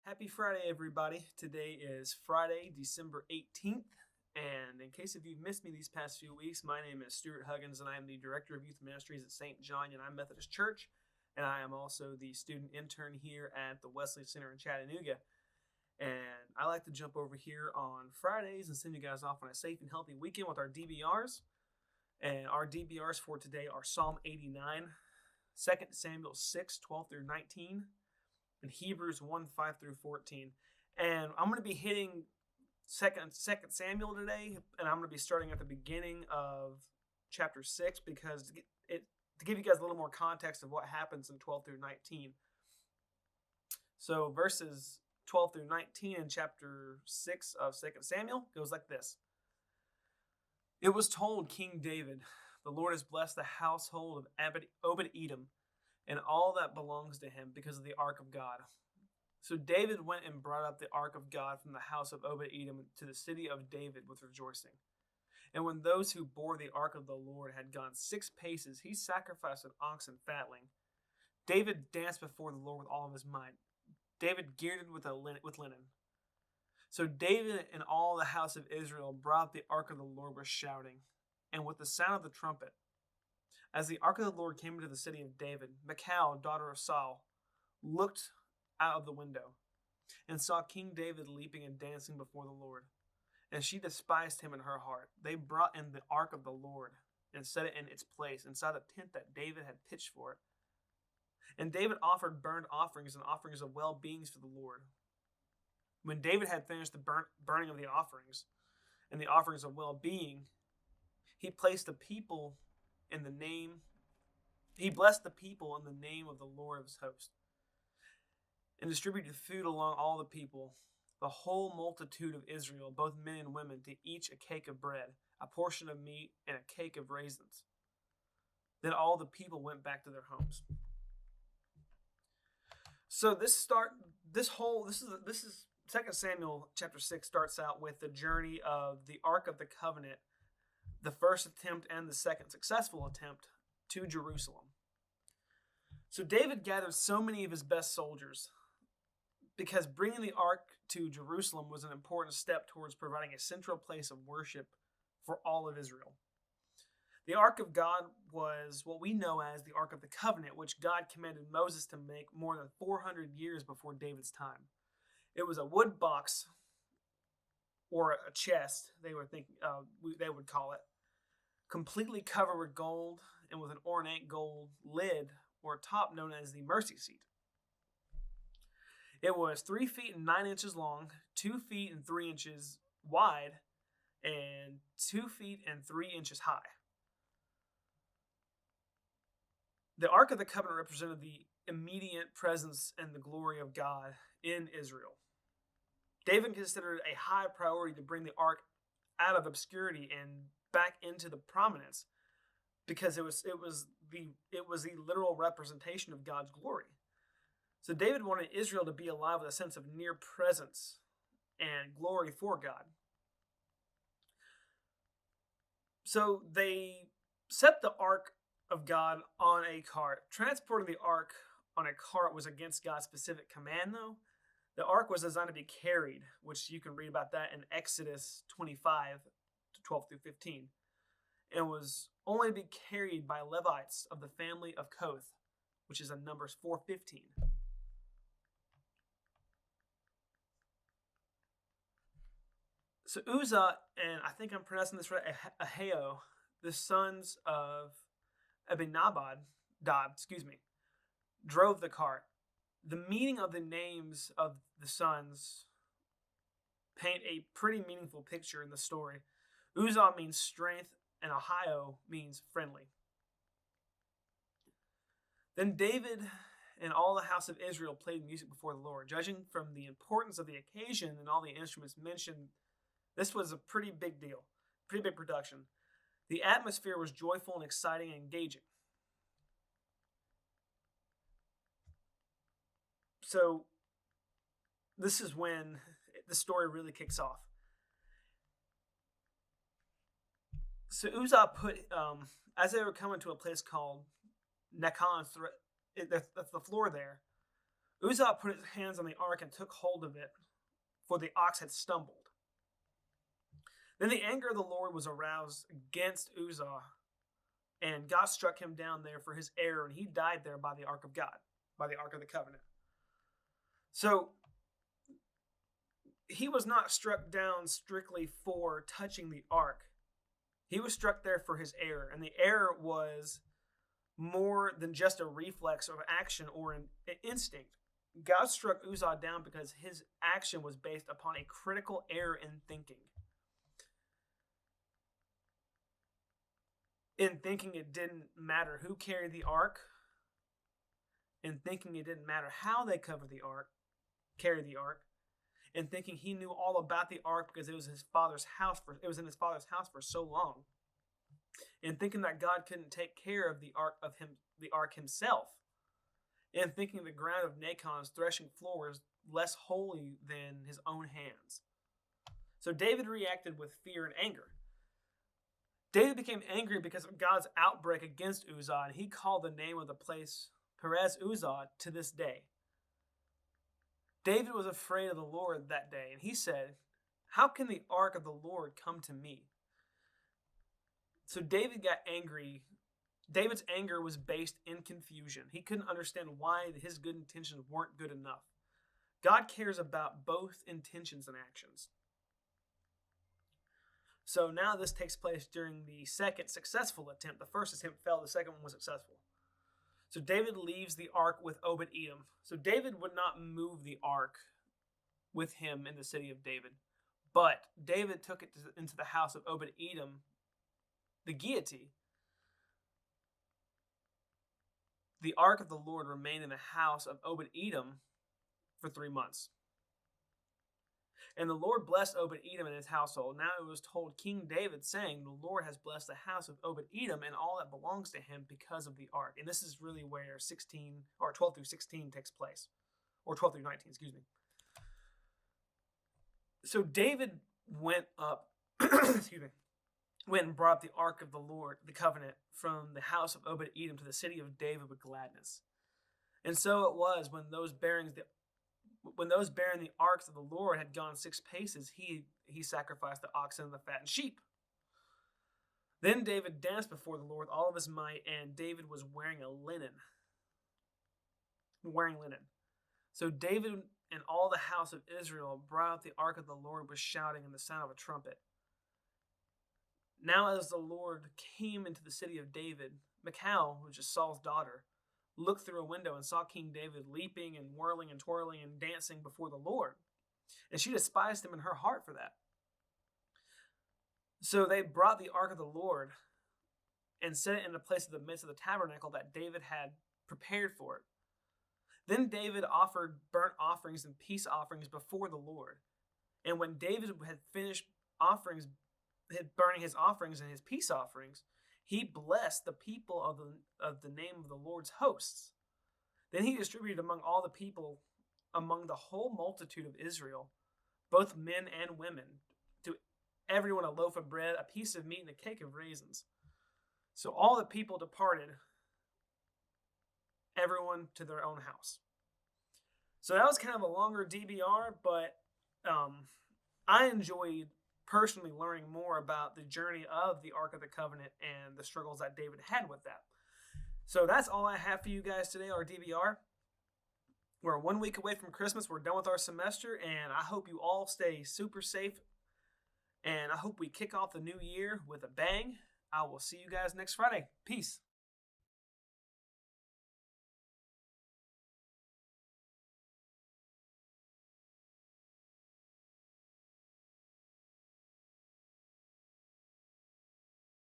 Happy Friday, everybody. Today is Friday, December 18th. And in case if you've missed me these past few weeks, my name is Stuart Huggins, and I am the Director of Youth Ministries at St. John United Methodist Church. And I am also the student intern here at the Wesley Center in Chattanooga. And I like to jump over here on Fridays and send you guys off on a safe and healthy weekend with our DBRs. And our DBRs for today are Psalm 89, 2 Samuel 6, 12 through 19, and Hebrews 1, 5 through 14. And I'm going to be hitting 2 Samuel today, and I'm going to be starting at the beginning of chapter 6 because to give you guys a little more context of what happens in 12 through 19. So verses 12 through 19 in chapter 6 of 2 Samuel goes like this. It was told King David, the Lord has blessed the household of Obed-Edom and all that belongs to him because of the ark of God. So David went and brought up the ark of God from the house of Obed-Edom to the city of David with rejoicing. And when those who bore the ark of the Lord had gone 6 paces, he sacrificed an ox and fatling. David danced before the Lord with all of his might. David girded with linen. So David and all the house of Israel brought the ark of the Lord with shouting, and with the sound of the trumpet. As the ark of the Lord came into the city of David, Michal, daughter of Saul, looked out of the window and saw King David leaping and dancing before the Lord. And she despised him in her heart. They brought in the ark of the Lord and set it in its place inside the tent that David had pitched for it. And David offered burnt offerings and offerings of well-beings for the Lord. When David had finished the burning of the offerings and the offerings of well-being, he blessed the people in the name of the Lord of his host, and distributed food along all the people, the whole multitude of Israel, both men and women, to each a cake of bread, a portion of meat, and a cake of raisins. Then all the people went back to their homes. So this is 2 Samuel chapter 6 starts out with the journey of the Ark of the Covenant, the first attempt and the second successful attempt to Jerusalem. So David gathered so many of his best soldiers because bringing the ark to Jerusalem was an important step towards providing a central place of worship for all of Israel. The Ark of God was what we know as the Ark of the Covenant, which God commanded Moses to make more than 400 years before David's time. It was a wood box or a chest, they would call it, completely covered with gold and with an ornate gold lid or top known as the mercy seat. It was 3 feet and 9 inches long, 2 feet and 3 inches wide, and 2 feet and 3 inches high. The Ark of the Covenant represented the immediate presence and the glory of God in Israel. David considered it a high priority to bring the ark out of obscurity and back into the prominence because it was the literal representation of God's glory. So David wanted Israel to be alive with a sense of near presence and glory for God. So they set the ark of God on a cart. Transporting the ark on a cart was against God's specific command, though. The ark was designed to be carried, which you can read about that in Exodus 25 to 12 through 15. And was only to be carried by Levites of the family of Kohath, which is in Numbers 4:15. So Uzzah, and I think I'm pronouncing this right, Ahio, the sons of Abinadab, drove the cart. The meaning of the names of the sons paint a pretty meaningful picture in the story. Uzzah means strength, and Ahio means friendly. Then David and all the house of Israel played music before the Lord. Judging from the importance of the occasion and all the instruments mentioned, this was a pretty big deal, pretty big production. The atmosphere was joyful and exciting and engaging. So this is when the story really kicks off. So Uzzah put, as they were coming to a place called Nakon, the floor there, Uzzah put his hands on the ark and took hold of it, for the ox had stumbled. Then the anger of the Lord was aroused against Uzzah, and God struck him down there for his error, and he died there by the ark of God, by the ark of the covenant. So he was not struck down strictly for touching the ark. He was struck there for his error, and the error was more than just a reflex of action or an instinct. God struck Uzzah down because his action was based upon a critical error in thinking. In thinking it didn't matter who carried the ark. In thinking it didn't matter how they carried the ark. In thinking he knew all about the ark because it was his father's house. It was in his father's house for so long. In thinking that God couldn't take care of the ark himself. In thinking the ground of Nacon's threshing floor was less holy than his own hands. So David reacted with fear and anger. David became angry because of God's outbreak against Uzzah, and he called the name of the place Perez Uzzah to this day. David was afraid of the Lord that day, and he said, "How can the ark of the Lord come to me?" So David got angry. David's anger was based in confusion. He couldn't understand why his good intentions weren't good enough. God cares about both intentions and actions. So now this takes place during the second successful attempt. The first attempt failed, the second one was successful. So David leaves the ark with Obed-Edom. So David would not move the ark with him in the city of David. But David took it into the house of Obed-Edom, the Gittite. The ark of the Lord remained in the house of Obed-Edom for 3 months. And the Lord blessed Obed-Edom and his household. Now it was told King David, saying, "The Lord has blessed the house of Obed-Edom and all that belongs to him because of the ark." And this is really where 12 through 16 takes place. Or 12 through 19, excuse me. So David went up, went and brought the ark of the Lord, the covenant, from the house of Obed-Edom to the city of David with gladness. And so it was when those bearing the arks of the Lord had gone 6 paces, he sacrificed the oxen and the fattened sheep. Then David danced before the Lord with all of his might, and David was wearing linen. So David and all the house of Israel brought out the ark of the Lord with shouting and the sound of a trumpet. Now as the Lord came into the city of David, Michal, which is Saul's daughter, looked through a window and saw King David leaping and whirling and twirling and dancing before the Lord. And she despised him in her heart for that. So they brought the ark of the Lord and set it in the place of the midst of the tabernacle that David had prepared for it. Then David offered burnt offerings and peace offerings before the Lord. And when David had finished burning his offerings and his peace offerings, he blessed the people of the name of the Lord's hosts. Then he distributed among all the people, among the whole multitude of Israel, both men and women, to everyone a loaf of bread, a piece of meat, and a cake of raisins. So all the people departed, everyone to their own house. So that was kind of a longer DBR, but I enjoyed personally learning more about the journey of the Ark of the Covenant and the struggles that David had with that. So that's all I have for you guys today, our DBR. We're 1 week away from Christmas. We're done with our semester, and I hope you all stay super safe, and I hope we kick off the new year with a bang. I will see you guys next Friday. Peace.